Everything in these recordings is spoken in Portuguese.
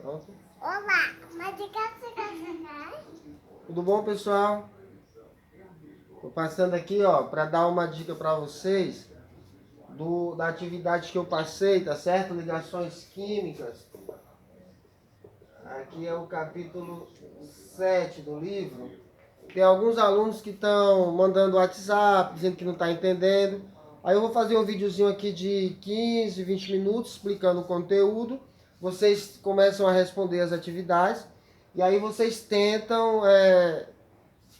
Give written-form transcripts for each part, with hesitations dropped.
Pronto. Olá, mas de que você quer? Tudo bom, pessoal? Tô passando aqui, ó, para dar uma dica para vocês da atividade que eu passei, tá certo? Ligações químicas. Aqui é o capítulo 7 do livro. Tem alguns alunos que estão mandando WhatsApp, dizendo que não está entendendo. Aí eu vou fazer um videozinho aqui de 15, 20 minutos explicando o conteúdo. Vocês começam a responder as atividades. E aí vocês tentam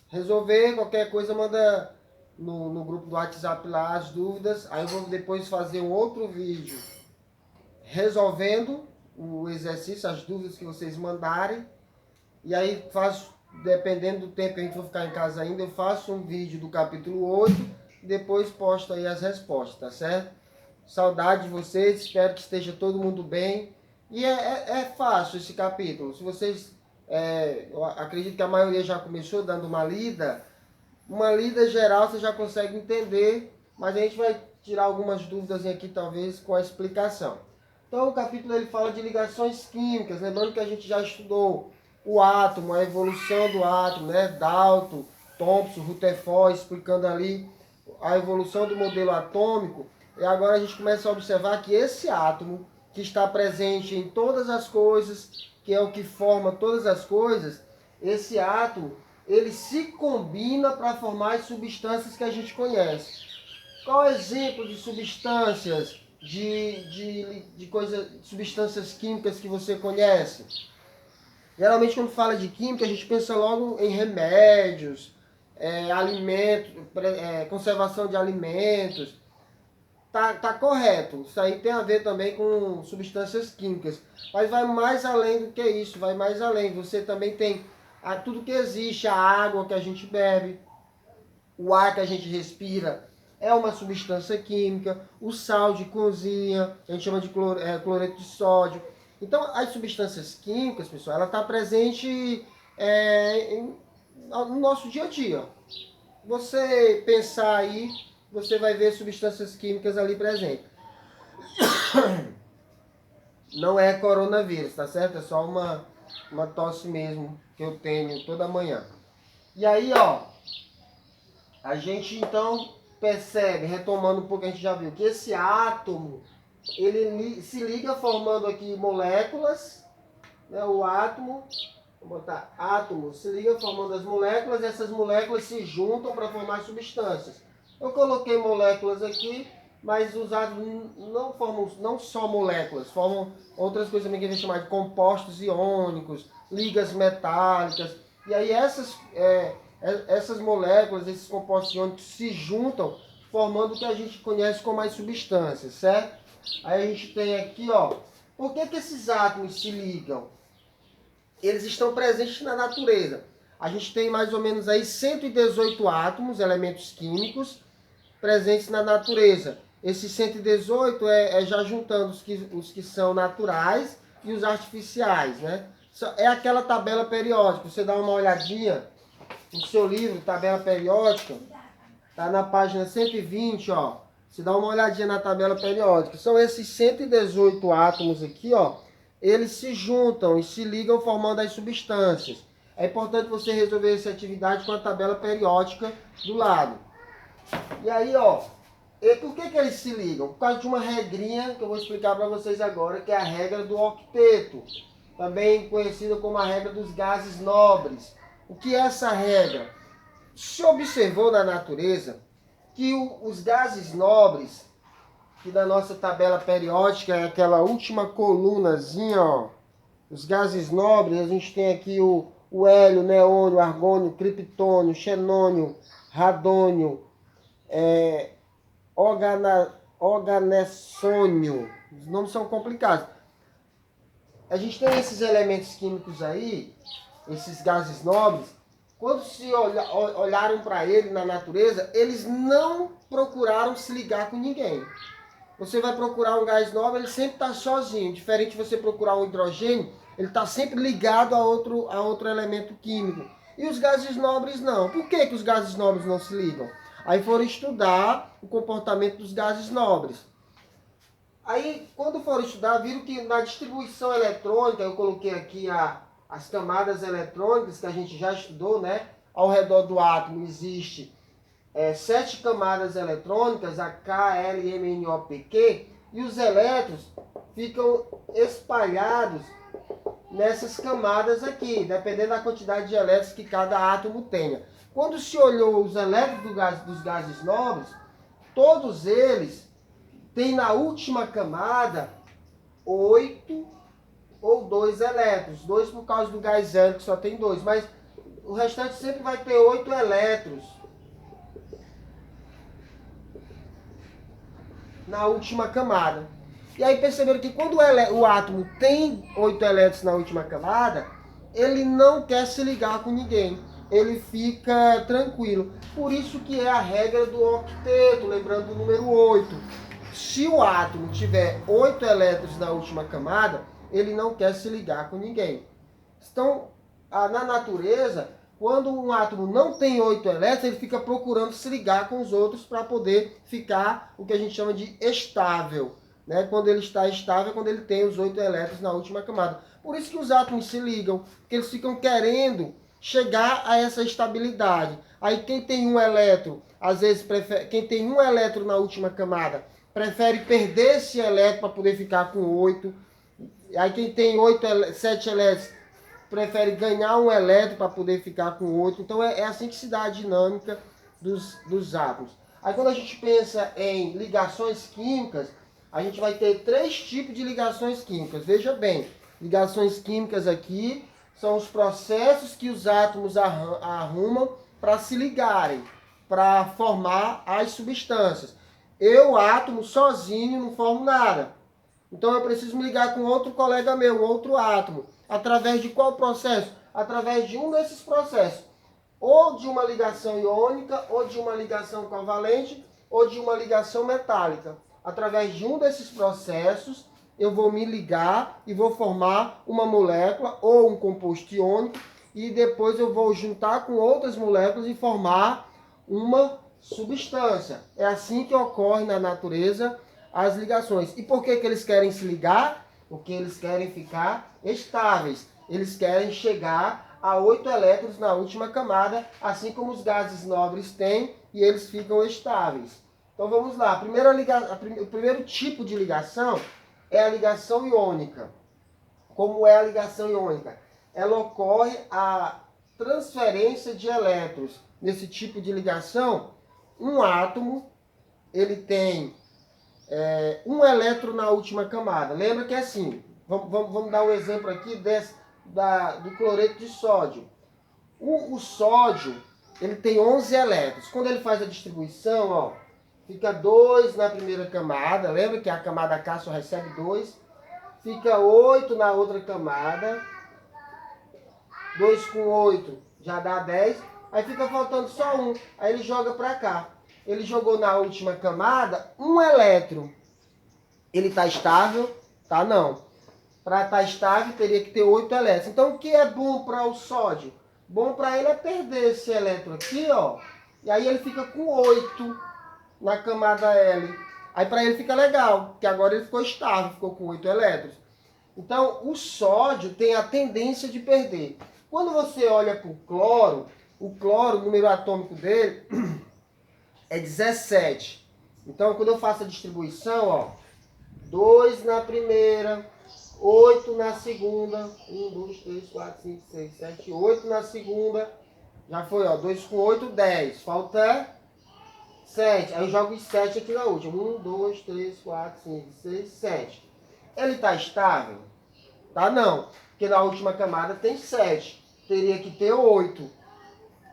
resolver. Qualquer coisa, manda no grupo do WhatsApp lá as dúvidas. Aí eu vou depois fazer um outro vídeo resolvendo o exercício, as dúvidas que vocês mandarem. E aí faço, dependendo do tempo que a gente for ficar em casa ainda, eu faço um vídeo do capítulo 8 e depois posto aí as respostas, tá certo? Saudade de vocês, espero que esteja todo mundo bem. E é fácil esse capítulo. Se vocês, eu acredito que a maioria já começou dando uma lida geral você já consegue entender, mas a gente vai tirar algumas dúvidas aqui talvez com a explicação. Então o capítulo ele fala de ligações químicas, lembrando que a gente já estudou o átomo, a evolução do átomo, né? Dalton, Thomson, Rutherford, explicando ali a evolução do modelo atômico. E agora a gente começa a observar que esse átomo, que está presente em todas as coisas, que é o que forma todas as coisas, esse átomo, ele se combina para formar as substâncias que a gente conhece. Qual é o exemplo de substâncias, substâncias químicas que você conhece? Geralmente, quando fala de química, a gente pensa logo em remédios, alimentos, conservação de alimentos. Tá correto. Isso aí tem a ver também com substâncias químicas. Mas vai mais além do que isso, vai mais além. Você também tem tudo que existe, a água que a gente bebe, o ar que a gente respira é uma substância química, o sal de cozinha, a gente chama de cloreto de sódio. Então, as substâncias químicas, pessoal, ela está presente no nosso dia a dia. Você pensar aí, você vai ver substâncias químicas ali presentes. Não é coronavírus, tá certo? É só uma tosse mesmo que eu tenho toda manhã. E aí, ó, a gente então percebe, retomando um pouco, a gente já viu que esse átomo, ele se liga formando aqui moléculas, né? O átomo, vou botar átomo, se liga formando as moléculas, e essas moléculas se juntam para formar substâncias. Eu coloquei moléculas aqui, mas os átomos não formam não só moléculas, formam outras coisas também que a gente chama de compostos iônicos, ligas metálicas. E aí essas moléculas, esses compostos iônicos se juntam, formando o que a gente conhece como as substâncias, certo? Aí a gente tem aqui, ó, por que esses átomos se ligam? Eles estão presentes na natureza. A gente tem mais ou menos aí 118 átomos, elementos químicos, presentes na natureza. Esses 118 já juntando os que são naturais e os artificiais, né? É aquela tabela periódica. Você dá uma olhadinha no seu livro, tabela periódica, tá na página 120, ó. Você dá uma olhadinha na tabela periódica. São esses 118 átomos aqui, ó. Eles se juntam e se ligam formando as substâncias. É importante você resolver essa atividade com a tabela periódica do lado. E aí, ó, por que eles se ligam? Por causa de uma regrinha que eu vou explicar para vocês agora, que é a regra do octeto, também conhecida como a regra dos gases nobres. O que é essa regra? Se observou na natureza que os gases nobres, que na nossa tabela periódica é aquela última colunazinha, ó, os gases nobres, a gente tem aqui o hélio, neônio, argônio, criptônio, xenônio, radônio, organessônio. Os nomes são complicados. A gente tem esses elementos químicos aí, esses gases nobres. Quando se olharam para ele na natureza, eles não procuraram se ligar com ninguém. Você vai procurar um gás nobre, ele sempre está sozinho. Diferente de você procurar um hidrogênio, ele está sempre ligado a outro elemento químico. E os gases nobres não. Por que os gases nobres não se ligam? Aí foram estudar o comportamento dos gases nobres. Aí, quando foram estudar, viram que na distribuição eletrônica, eu coloquei aqui as camadas eletrônicas que a gente já estudou, né? Ao redor do átomo existe 7 camadas eletrônicas, a K, L, M, N, O, P, Q, e os elétrons ficam espalhados nessas camadas aqui, dependendo da quantidade de elétrons que cada átomo tenha. Quando se olhou os elétrons dos gases nobres, todos eles têm na última camada 8 ou 2 elétrons. 2 por causa do gás hélio, que só tem 2, mas o restante sempre vai ter 8 elétrons na última camada. E aí perceberam que quando o átomo tem 8 elétrons na última camada, ele não quer se ligar com ninguém. Ele fica tranquilo. Por isso que é a regra do octeto, lembrando o número 8. Se o átomo tiver 8 elétrons na última camada, ele não quer se ligar com ninguém. Então, na natureza, quando um átomo não tem 8 elétrons, ele fica procurando se ligar com os outros para poder ficar o que a gente chama de estável. Né? Quando ele está estável, é quando ele tem os 8 elétrons na última camada. Por isso que os átomos se ligam, porque eles ficam querendo chegar a essa estabilidade. Aí quem tem um elétron, às vezes quem tem um elétron na última camada, prefere perder esse elétron para poder ficar com 8. Aí quem tem 7 elétrons, prefere ganhar um elétron para poder ficar com 8. Então é assim que se dá a dinâmica dos átomos. Aí quando a gente pensa em ligações químicas, a gente vai ter 3 tipos de ligações químicas. Veja bem, ligações químicas aqui são os processos que os átomos arrumam para se ligarem, para formar as substâncias. Eu, átomo, sozinho, não formo nada. Então eu preciso me ligar com outro colega meu, um outro átomo. Através de qual processo? Através de um desses processos. Ou de uma ligação iônica, ou de uma ligação covalente, ou de uma ligação metálica. Através de um desses processos, eu vou me ligar e vou formar uma molécula ou um composto iônico, e depois eu vou juntar com outras moléculas e formar uma substância. É assim que ocorre na natureza as ligações. E por que eles querem se ligar? Porque eles querem ficar estáveis. Eles querem chegar a 8 elétrons na última camada, assim como os gases nobres têm, e eles ficam estáveis. Então vamos lá. O primeiro tipo de ligação é a ligação iônica. Como é a ligação iônica? Ela ocorre a transferência de elétrons. Nesse tipo de ligação, um átomo ele tem um elétron na última camada. Lembra que é assim. Vamos dar um exemplo aqui do cloreto de sódio. O sódio ele tem 11 elétrons. Quando ele faz a distribuição, ó, fica 2 na primeira camada. Lembra que a camada K só recebe 2. Fica 8 na outra camada. 2 com 8 já dá 10. Aí fica faltando só 1. Aí ele joga para cá. Ele jogou na última camada um elétron. Ele está estável? Tá, não. Para estar estável teria que ter 8 elétrons. Então o que é bom para o sódio? Bom para ele é perder esse elétron aqui, ó. E aí ele fica com 8 na camada L. Aí para ele fica legal, porque agora ele ficou estável, ficou com 8 elétrons. Então o sódio tem a tendência de perder. Quando você olha para o cloro, o número atômico dele é 17. Então quando eu faço a distribuição, ó, 2 na primeira, 8 na segunda, 1, 2, 3, 4, 5, 6, 7, 8 na segunda, já foi, ó, 2 com 8, 10, falta 7, aí eu jogo os 7 aqui na última, 1, 2, 3, 4, 5, 6, 7. Ele está estável? Tá, não, porque na última camada tem 7, teria que ter 8.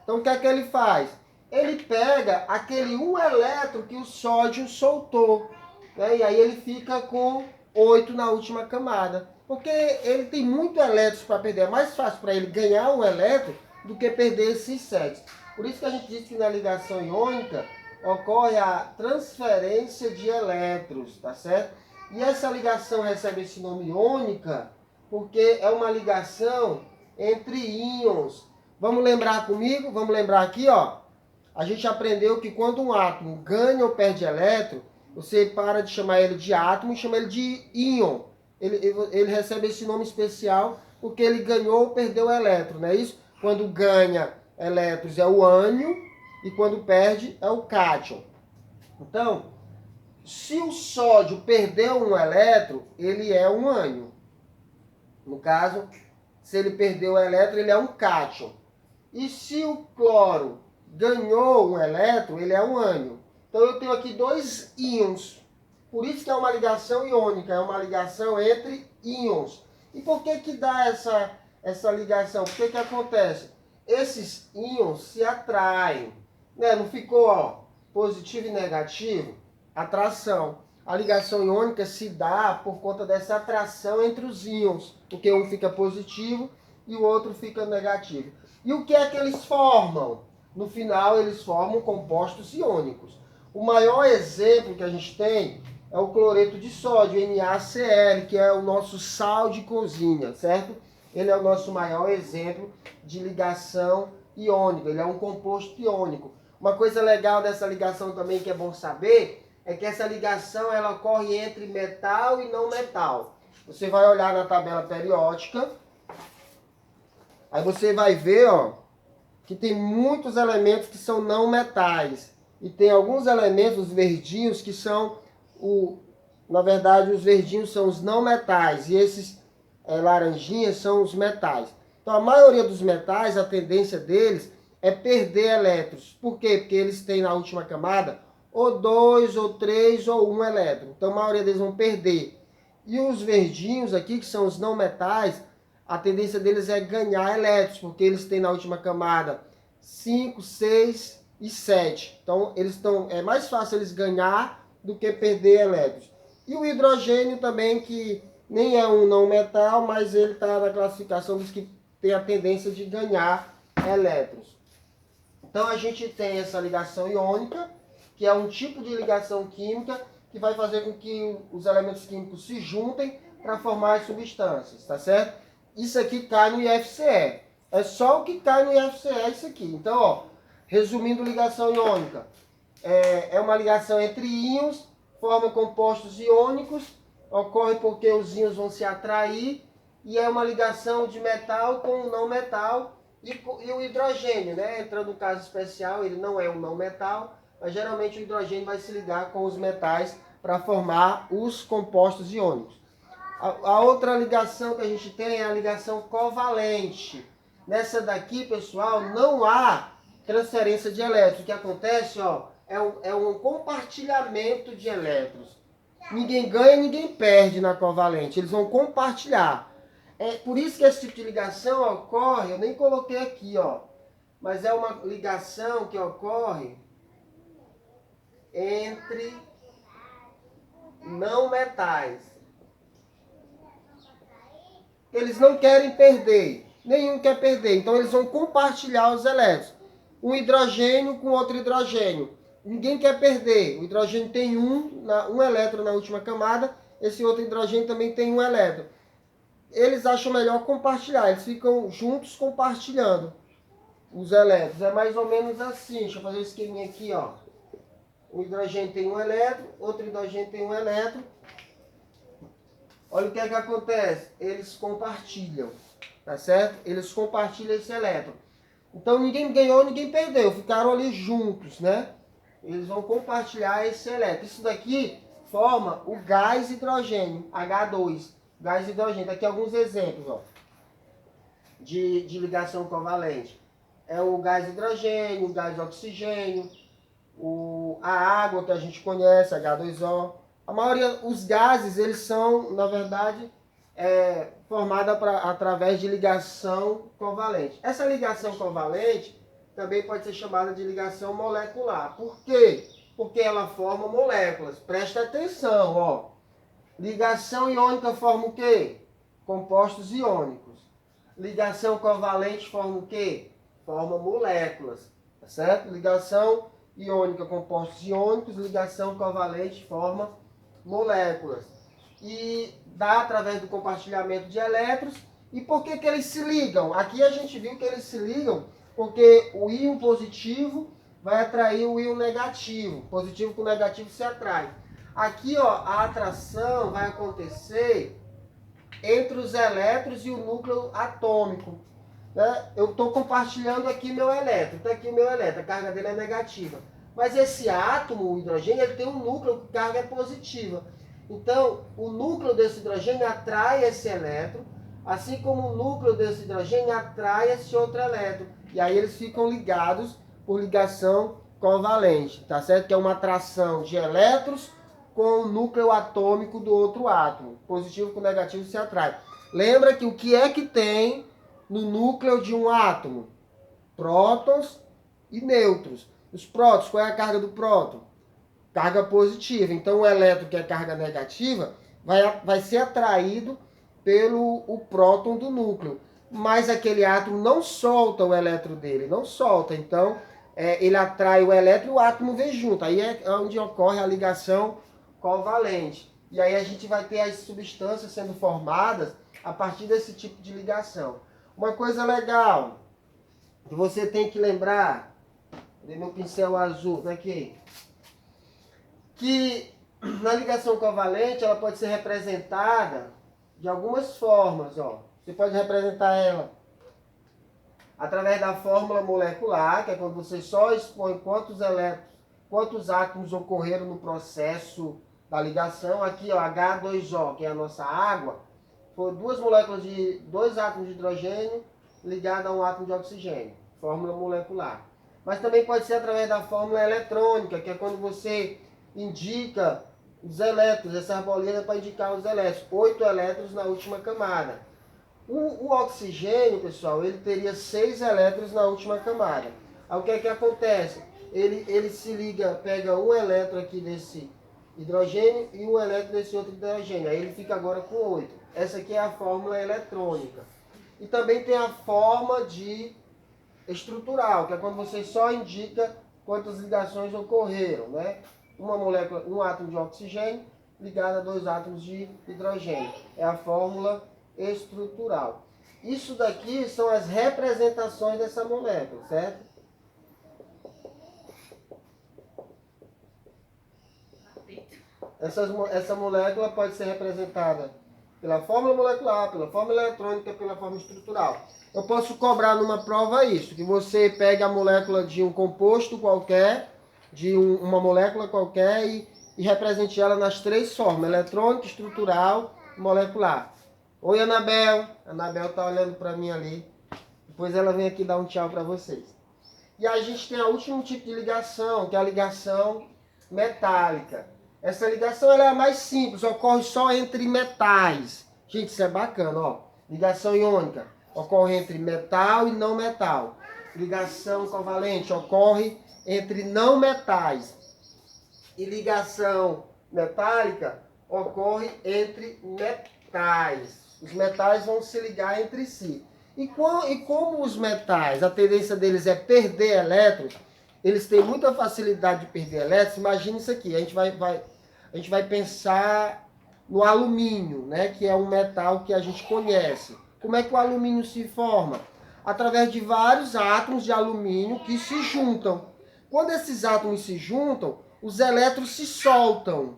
Então o que é que ele faz? Ele pega aquele 1 elétron que o sódio soltou, né? E aí ele fica com 8 na última camada. Porque ele tem muito elétrons para perder. É mais fácil para ele ganhar um elétron do que perder esses 7. Por isso que a gente diz que na ligação iônica ocorre a transferência de elétrons, tá certo? E essa ligação recebe esse nome iônica porque é uma ligação entre íons. Vamos lembrar comigo? Vamos lembrar aqui, ó. A gente aprendeu que quando um átomo ganha ou perde elétron, você para de chamar ele de átomo e chama ele de íon. Ele recebe esse nome especial porque ele ganhou ou perdeu elétron, não é isso? Quando ganha elétrons é o ânion e quando perde é o cátion. Então, se o sódio perdeu um elétron, ele é um ânion. No caso, se ele perdeu o elétron, ele é um cátion. E se o cloro ganhou um elétron, ele é um ânion. Então eu tenho aqui dois íons. Por isso que é uma ligação iônica, é uma ligação entre íons. E por que dá essa ligação? Por que acontece? Esses íons se atraem. Né? Não ficou ó, positivo e negativo? Atração. A ligação iônica se dá por conta dessa atração entre os íons. Porque um fica positivo e o outro fica negativo. E o que é que eles formam? No final, eles formam compostos iônicos. O maior exemplo que a gente tem é o cloreto de sódio, NaCl, que é o nosso sal de cozinha, certo? Ele é o nosso maior exemplo de ligação iônica, ele é um composto iônico. Uma coisa legal dessa ligação também que é bom saber, é que essa ligação ela ocorre entre metal e não metal. Você vai olhar na tabela periódica, aí você vai ver ó, que tem muitos elementos que são não metais. E tem alguns elementos, os verdinhos, que são, na verdade, os verdinhos são os não metais. E esses laranjinhas são os metais. Então, a maioria dos metais, a tendência deles é perder elétrons. Por quê? Porque eles têm na última camada ou 2, ou 3, ou 1 elétron. Então, a maioria deles vão perder. E os verdinhos aqui, que são os não metais, a tendência deles é ganhar elétrons, porque eles têm na última camada 5, 6 e 7. Então, é mais fácil eles ganhar do que perder elétrons. E o hidrogênio também, que nem é um não metal, mas ele está na classificação dos que tem a tendência de ganhar elétrons. Então, a gente tem essa ligação iônica, que é um tipo de ligação química que vai fazer com que os elementos químicos se juntem para formar as substâncias, tá certo? Isso aqui cai no IFCE. É só o que cai no IFCE isso aqui. Então, ó, resumindo ligação iônica, é uma ligação entre íons, forma compostos iônicos, ocorre porque os íons vão se atrair, e é uma ligação de metal com não metal, e o hidrogênio, né? Entrando no caso especial, ele não é um não metal, mas geralmente o hidrogênio vai se ligar com os metais para formar os compostos iônicos. A outra ligação que a gente tem é a ligação covalente. Nessa daqui, pessoal, não há transferência de elétrons. O que acontece ó, é um compartilhamento de elétrons. Ninguém ganha, ninguém perde na covalente. Eles vão compartilhar. É por isso que esse tipo de ligação ocorre, eu nem coloquei aqui, ó, mas é uma ligação que ocorre entre não metais. Eles não querem perder, nenhum quer perder, então eles vão compartilhar os elétrons. Um hidrogênio com outro hidrogênio. Ninguém quer perder. O hidrogênio tem um elétron na última camada, esse outro hidrogênio também tem um elétron. Eles acham melhor compartilhar, eles ficam juntos compartilhando os elétrons. É mais ou menos assim, deixa eu fazer um esqueminha aqui, ó. O hidrogênio tem um elétron, outro hidrogênio tem um elétron. Olha o que é que acontece, eles compartilham, tá certo? Eles compartilham esse elétron. Então ninguém ganhou, ninguém perdeu, ficaram ali juntos, né? Eles vão compartilhar esse elétron. Isso daqui forma o gás hidrogênio, H2, gás hidrogênio. Daqui alguns exemplos, ó, de ligação covalente. É o gás hidrogênio, o gás oxigênio, a água que a gente conhece, H2O. A maioria, os gases, eles são, na verdade, formada através de ligação covalente. Essa ligação covalente também pode ser chamada de ligação molecular. Por quê? Porque ela forma moléculas. Presta atenção, ó. Ligação iônica forma o quê? Compostos iônicos. Ligação covalente forma o quê? Forma moléculas, tá certo? Ligação iônica, compostos iônicos. Ligação covalente forma moléculas. E dá através do compartilhamento de elétrons. E por que eles se ligam? Aqui a gente viu que eles se ligam porque o íon positivo vai atrair o íon negativo. Positivo com negativo se atrai. Aqui, ó, a atração vai acontecer entre os elétrons e o núcleo atômico. Né? Eu estou compartilhando aqui meu elétron. Está aqui o meu elétron, a carga dele é negativa. Mas esse átomo, o hidrogênio, ele tem um núcleo que a carga é positiva. Então, o núcleo desse hidrogênio atrai esse elétron, assim como o núcleo desse hidrogênio atrai esse outro elétron. E aí eles ficam ligados por ligação covalente, tá certo? Que é uma atração de elétrons com o núcleo atômico do outro átomo. Positivo com negativo se atrai. Lembra que o que é que tem no núcleo de um átomo? Prótons e nêutrons. Os prótons, qual é a carga do próton? Carga positiva. Então o elétron, que é carga negativa, vai ser atraído pelo o próton do núcleo. Mas aquele átomo não solta o elétron dele, não solta. Então ele atrai o elétron e o átomo vem junto. Aí é onde ocorre a ligação covalente. E aí a gente vai ter as substâncias sendo formadas a partir desse tipo de ligação. Uma coisa legal que você tem que lembrar, cadê meu pincel azul? Aqui. Que na ligação covalente ela pode ser representada de algumas formas. Ó. Você pode representar ela através da fórmula molecular, que é quando você só expõe quantos átomos ocorreram no processo da ligação. Aqui, ó, H2O, que é a nossa água, foram dois átomos de hidrogênio ligados a um átomo de oxigênio. Fórmula molecular. Mas também pode ser através da fórmula eletrônica, que é quando você indica os elétrons. Essa bolinha é para indicar os elétrons. 8 elétrons na última camada. O oxigênio, pessoal, ele teria 6 elétrons na última camada. Aí o que é que acontece? Ele se liga, pega um elétron aqui desse hidrogênio e um elétron desse outro hidrogênio. Aí ele fica agora com 8. Essa aqui é a fórmula eletrônica. E também tem a forma de estrutural, que é quando você só indica quantas ligações ocorreram, né? Um átomo de oxigênio ligado a 2 átomos de hidrogênio. É a fórmula estrutural. Isso daqui são as representações dessa molécula, certo? Essa molécula pode ser representada pela fórmula molecular, pela fórmula eletrônica, pela fórmula estrutural. Eu posso cobrar numa prova isso, que você pegue a molécula de um composto qualquer, uma molécula qualquer e represente ela nas 3 formas, eletrônica, estrutural e molecular. Oi, Anabel. Anabel está olhando para mim ali. Depois ela vem aqui dar um tchau para vocês. E a gente tem o último tipo de ligação, que é a ligação metálica. Essa ligação ela é a mais simples, ocorre só entre metais. Gente, isso é bacana, ó. Ligação iônica ocorre entre metal e não metal. Ligação covalente ocorre entre não metais. E ligação metálica ocorre entre metais. Os metais vão se ligar entre si. E como os metais, a tendência deles é perder elétrons, eles têm muita facilidade de perder elétrons. Imagina isso aqui, a gente vai pensar no alumínio, né, que é um metal que a gente conhece. Como é que o alumínio se forma? Através de vários átomos de alumínio que se juntam. Quando esses átomos se juntam, os elétrons se soltam.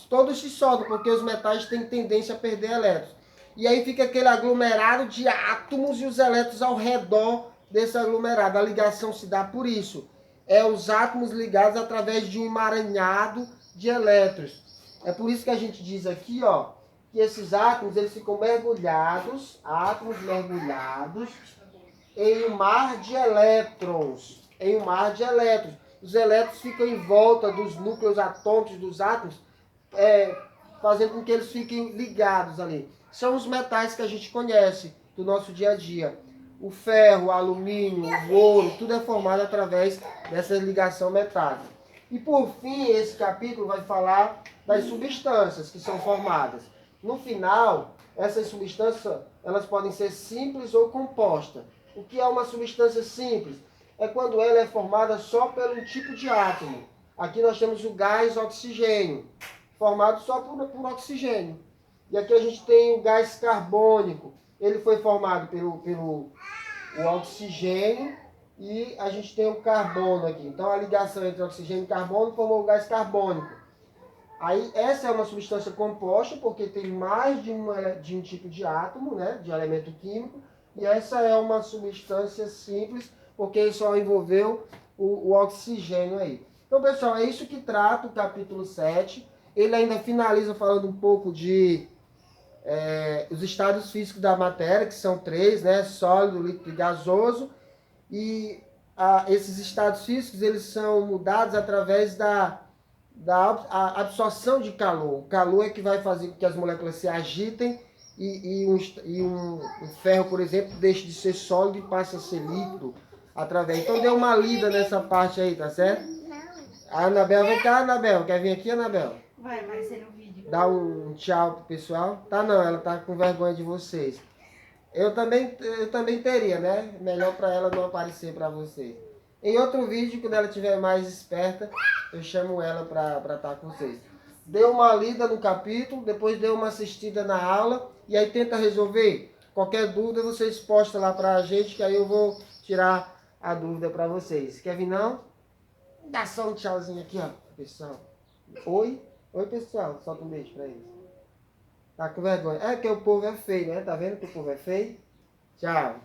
Todos se soltam, porque os metais têm tendência a perder elétrons. E aí fica aquele aglomerado de átomos e os elétrons ao redor desse aglomerado. A ligação se dá por isso. É os átomos ligados através de um emaranhado de elétrons. É por isso que a gente diz aqui, ó, que esses átomos eles ficam mergulhados, átomos mergulhados em um mar de elétrons. Em um mar de elétrons. Os elétrons ficam em volta dos núcleos atômicos dos átomos, fazendo com que eles fiquem ligados ali. São os metais que a gente conhece do nosso dia a dia. O ferro, o alumínio, o ouro, tudo é formado através dessa ligação metálica. E por fim, esse capítulo vai falar das substâncias que são formadas. No final, essas substâncias elas podem ser simples ou compostas. O que é uma substância simples? É quando ela é formada só pelo tipo de átomo. Aqui nós temos o gás oxigênio, formado só por oxigênio. E aqui a gente tem o gás carbônico. Ele foi formado pelo oxigênio e a gente tem o carbono aqui. Então a ligação entre oxigênio e carbono formou o gás carbônico. Aí essa é uma substância composta porque tem mais de um tipo de átomo, né, de elemento químico, e essa é uma substância simples porque só envolveu o oxigênio aí. Então, pessoal, é isso que trata o capítulo 7. Ele ainda finaliza falando um pouco de os estados físicos da matéria, que são 3, né, sólido, líquido e gasoso, e esses estados físicos eles são mudados através da absorção de calor. O calor é que vai fazer com que as moléculas se agitem e um ferro, por exemplo, deixe de ser sólido e passe a ser líquido através. Então dê uma lida nessa parte aí, tá certo? A Anabel, vem cá, Anabel. Quer vir aqui, Anabel? Vai ser no vídeo. Dá um tchau pro pessoal. Tá não, ela tá com vergonha de vocês. Eu também teria, né? Melhor para ela não aparecer para vocês. Em outro vídeo, quando ela estiver mais esperta, eu chamo ela para estar com vocês. Dê uma lida no capítulo, depois dê uma assistida na aula e aí tenta resolver. Qualquer dúvida vocês postam lá para a gente que aí eu vou tirar a dúvida para vocês. Quer vir não? Dá só um tchauzinho aqui, ó, pessoal. Oi? Oi, pessoal. Solta um beijo para eles. Tá com vergonha. É que o povo é feio, né? Tá vendo que o povo é feio? Tchau.